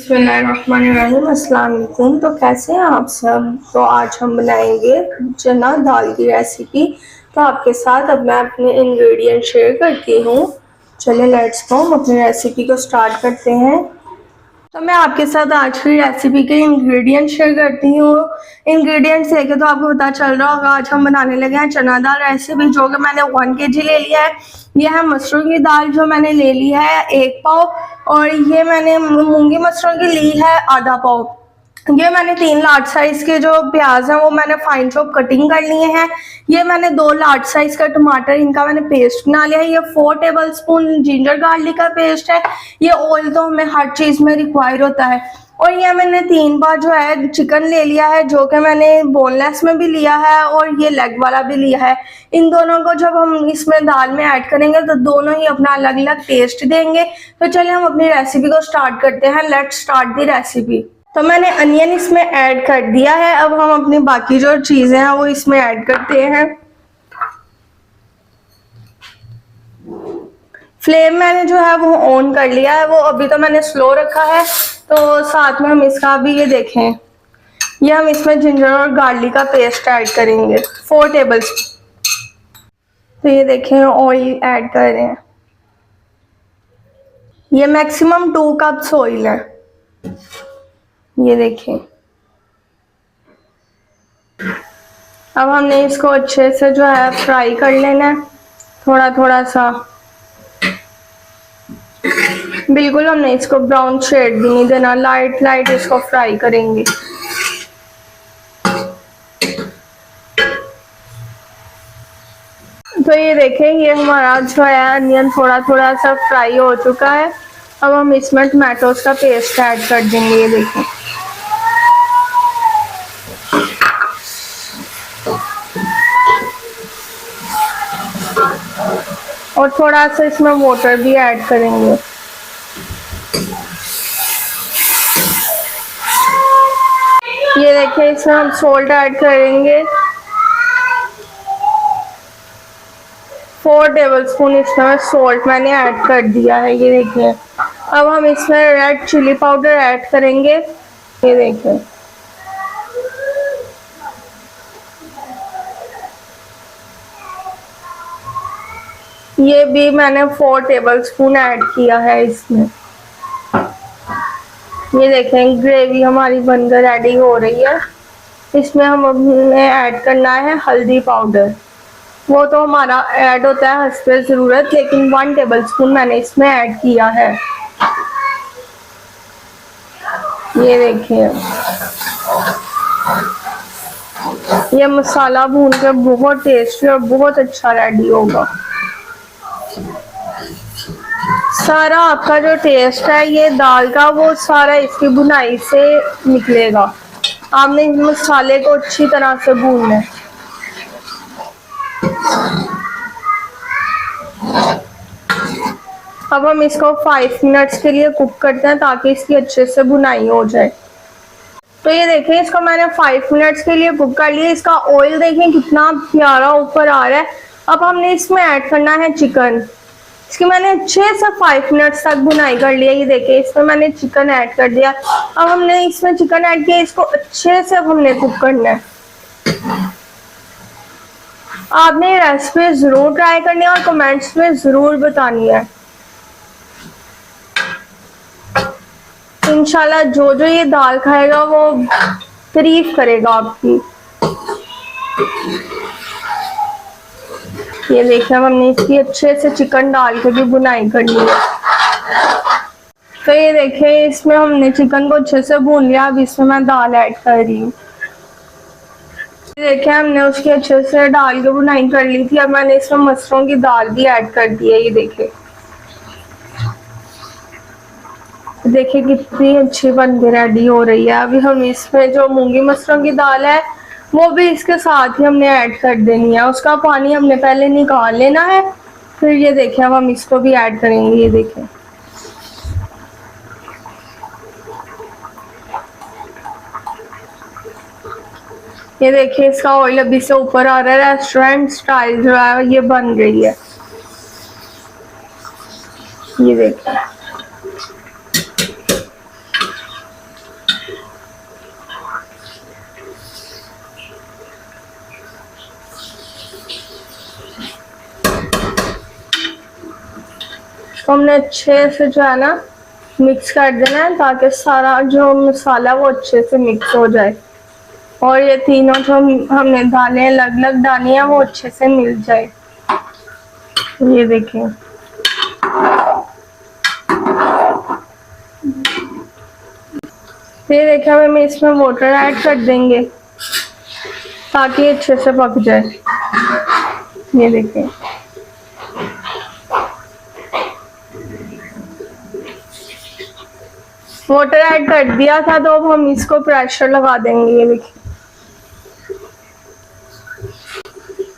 बिस्मिल्लाहिर्रहमानिर्रहीम। अस्सलाम वालेकुम। तो कैसे हैं आप सब। तो आज हम बनाएंगे चना दाल की रेसिपी। तो आपके साथ अब मैं अपने इंग्रेडिएंट शेयर करती हूँ। चलिए लेट्स गो, हम अपनी रेसिपी को स्टार्ट करते हैं। तो मैं आपके साथ आज की रेसिपी के इंग्रेडिएंट शेयर करती हूँ। इंग्रेडिएंट्स देखे तो आपको पता चल रहा होगा, आज हम बनाने लगे हैं चना दाल रेसिपी, जो कि मैंने 1 kg ले लिया है। यह है मसूर की दाल जो मैंने ले ली है 1 पाव, और ये मैंने मूंगी मसूर की ली है आधा पाव। ये मैंने 3 लार्ज साइज के जो प्याज हैं वो मैंने फाइन चॉप कटिंग कर लिए हैं। ये मैंने 2 लार्ज साइज का टमाटर, इनका मैंने पेस्ट बना लिया है। ये 4 टेबल स्पून जिंजर गार्लिक का पेस्ट है। ये ऑयल तो हमें हर चीज में रिक्वायर होता है। और ये मैंने 3 बार जो है चिकन ले लिया है, जो कि मैंने बोनलेस में भी लिया है और ये लेग वाला भी लिया है। इन दोनों को जब हम इसमें दाल में ऐड करेंगे तो दोनों ही अपना अलग अलग टेस्ट देंगे। तो चलिए हम अपनी रेसिपी को स्टार्ट करते हैं। Let's start the recipe. तो मैंने अनियन इसमें ऐड कर दिया है। अब हम अपनी बाकी जो चीजें हैं वो इसमें ऐड करते हैं। फ्लेम मैंने जो है वो ऑन कर लिया है, वो अभी तो मैंने स्लो रखा है। तो साथ में हम इसका भी ये देखें, ये हम इसमें जिंजर और गार्लिक का पेस्ट ऐड करेंगे 4 टेबल स्पून। तो ये देखें ऑयल ऐड कर रहे हैं। ये मैक्सिमम 2 कप्स ऑयल है, ये देखें। अब हमने इसको अच्छे से जो है फ्राई कर लेना है, थोड़ा थोड़ा सा। बिल्कुल हमने इसको ब्राउन शेड भी नहीं देना, लाइट लाइट इसको फ्राई करेंगे। तो ये देखें, ये हमारा जो है अनियन थोड़ा थोड़ा सा फ्राई हो चुका है। अब हम इसमें टमाटोस का पेस्ट ऐड कर देंगे, ये देखें। और थोड़ा सा इसमें वाटर भी ऐड करेंगे। ये देखिए, इसमें हम सॉल्ट ऐड करेंगे 4 टेबल स्पून इसमें सॉल्ट मैंने ऐड कर दिया है, ये देखिए। अब हम इसमें रेड चिली पाउडर ऐड करेंगे, ये देखिए। ये भी मैंने 4 टेबल स्पून ऐड किया है इसमें। ये देखें, ग्रेवी हमारी बनकर रेडी हो रही है। इसमें हमें ऐड करना है हल्दी पाउडर। वो तो हमारा ऐड होता है हस्बे ज़रूरत, लेकिन 1 टेबल स्पून मैंने इसमें ऐड किया है, ये देखिए। ये मसाला भून के बहुत टेस्टी और बहुत अच्छा रेडी होगा। सारा आपका जो टेस्ट है ये दाल का, वो सारा इसकी भुनाई से निकलेगा। आपने इस मसाले को अच्छी तरह से भूनना है। अब हम इसको 5 मिनट्स के लिए कुक करते हैं, ताकि इसकी अच्छे से भुनाई हो जाए। तो ये देखें, इसको मैंने 5 मिनट्स के लिए कुक कर लिया। इसका ऑयल देखें कितना प्यारा ऊपर आ रहा है। अब हमने इसमें ऐड करना है चिकन। इसकी मैंने अच्छे से 5 मिनट्स तक भुनाई कर लिया, ये देखिए। इसमें मैंने चिकन ऐड कर दिया। अब हमने इसमें चिकन ऐड किया, इसको अच्छे से अब हमने कुक करना है। आपने ये रेसिपी जरूर ट्राई करनी है और कमेंट्स में जरूर बतानी है। इंशाल्लाह जो जो ये दाल खाएगा वो तारीफ करेगा आपकी। ये देखिए, हमने इसकी अच्छे से चिकन डाल के भी भुनाई कर ली है। तो ये देखिए, इसमें हमने चिकन को अच्छे से भून लिया। अब इसमें मैं दाल ऐड कर रही हूँ। देखिए, हमने उसकी अच्छे से डाल के भुनाई कर ली थी। अब मैंने इसमें मसूरों की दाल भी ऐड कर दी है, ये देखिए। देखिए कितनी अच्छी बन के रेडी हो रही है। अभी हम इसमें जो मूंगी मसूरों की दाल है वो भी इसके साथ ही हमने ऐड कर देनी है। उसका पानी हमने पहले निकाल लेना है, फिर ये देखिए अब हम इसको भी ऐड करेंगे, ये देखिए। ये देखिए, इसका ऑयल अभी से ऊपर आ रहा है। रेस्टोरेंट स्टाइल जो है ये बन रही है, ये देखिए। इसको हमने अच्छे से जो है ना मिक्स कर देना है ताकि सारा जो मसाला वो अच्छे से मिक्स हो जाए और ये तीनों जो हमने दालें अलग अलग डाली हैं वो अच्छे से मिल जाए। ये देखें, फिर देखिए हम इसमें वाटर ऐड कर देंगे ताकि अच्छे से पक जाए। ये देखिए, वाटर ऐड कर दिया था तो अब हम इसको प्रेशर लगा देंगे। ये देखिए,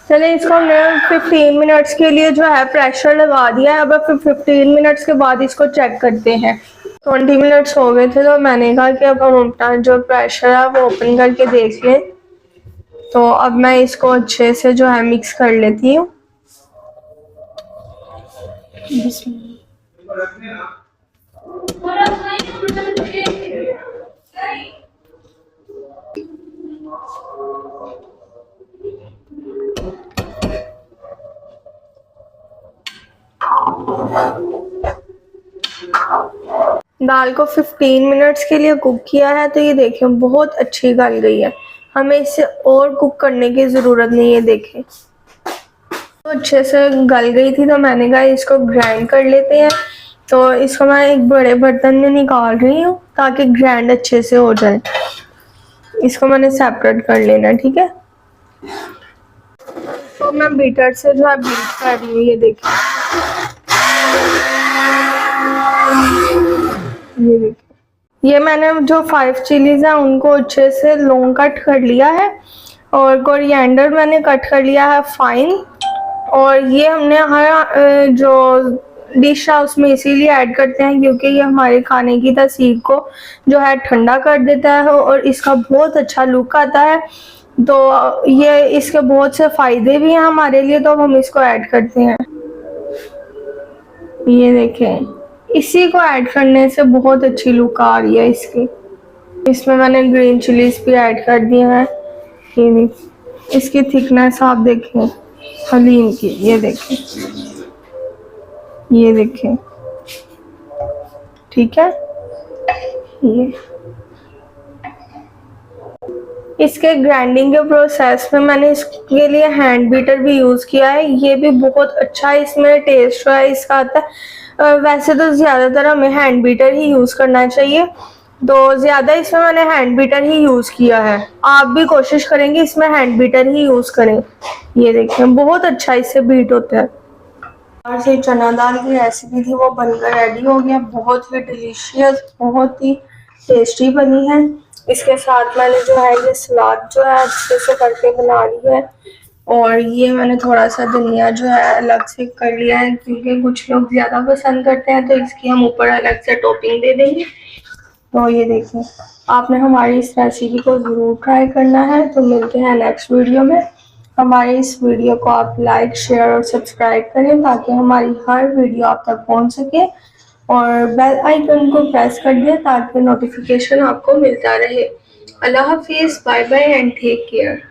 चलिए इसको हमने 15 मिनट्स के लिए जो है प्रेशर लगा दिया है। अब 15 मिनट्स के बाद इसको चेक करते हैं। 20 मिनट्स हो गए थे तो मैंने कहा कि अब हम अपना जो प्रेशर है वो ओपन करके देख लें। तो अब मैं इसको अच्छे से जो है मिक्स कर लेती हूँ। दाल को 15 मिनट्स के लिए कुक किया है तो ये देखिए बहुत अच्छी गल गई है। हमें इसे और कुक करने की ज़रूरत नहीं है। देखें तो अच्छे से गल गई थी तो मैंने कहा इसको ग्राइंड कर लेते हैं। तो इसको मैं एक बड़े बर्तन में निकाल रही हूँ ताकि ग्राइंड अच्छे से हो जाए। इसको मैंने सेपरेट कर लेना, ठीक है। तो मैं बीटर से जो है बीट कर रही हूँ। ये देखिए, ये देखिए, ये मैंने जो 5 चिलीज हैं उनको अच्छे से लॉन्ग कट कर लिया है और कोरिएंडर मैंने कट कर लिया है फाइन। और ये हमने हर जो डिश है उसमें इसीलिए ऐड करते हैं क्योंकि ये हमारे खाने की तासीर को जो है ठंडा कर देता है और इसका बहुत अच्छा लुक आता है। तो ये इसके बहुत से फ़ायदे भी हैं हमारे लिए, तो हम इसको ऐड करते हैं। ये देखें, इसी को ऐड करने से बहुत अच्छी लुक आ रही है इसकी। इसमें मैंने ग्रीन चिलीज भी ऐड कर दिए हैं। ये इसकी थिकनेस आप देखें हलीम की। ये देखें, ये देखें, ठीक है। ये इसके ग्राइंडिंग के प्रोसेस में मैंने इसके लिए हैंड बीटर भी यूज़ किया है। ये भी बहुत अच्छा इसमें टेस्ट है इसका आता है। वैसे तो ज़्यादातर हमें हैंड बीटर ही यूज़ करना चाहिए, तो ज़्यादा इसमें मैंने हैंड बीटर ही यूज़ किया है। आप भी कोशिश करेंगे इसमें हैंड बीटर ही यूज़ करें। ये देखें बहुत अच्छा इससे बीट होता है। और से चना दाल की रेसिपी थी वो बनकर रेडी हो गया। बहुत ही डिलीशियस, बहुत ही टेस्टी बनी है। इसके साथ मैंने जो है ये सलाद जो है अच्छे से करके बना ली है और ये मैंने थोड़ा सा धनिया जो है अलग से कर लिया है क्योंकि कुछ लोग ज़्यादा पसंद करते हैं तो इसकी हम ऊपर अलग से टॉपिंग दे देंगे। तो ये देखिए, आपने हमारी इस रेसिपी को ज़रूर ट्राई करना है। तो मिलते हैं नेक्स्ट वीडियो में। हमारे इस वीडियो को आप लाइक, शेयर और सब्सक्राइब करें ताकि हमारी हर वीडियो आप तक पहुंच सके और बेल आइकन को प्रेस कर दें ताकि नोटिफिकेशन आपको मिलता रहे। अल्लाह हाफिज़, bye bye and take care.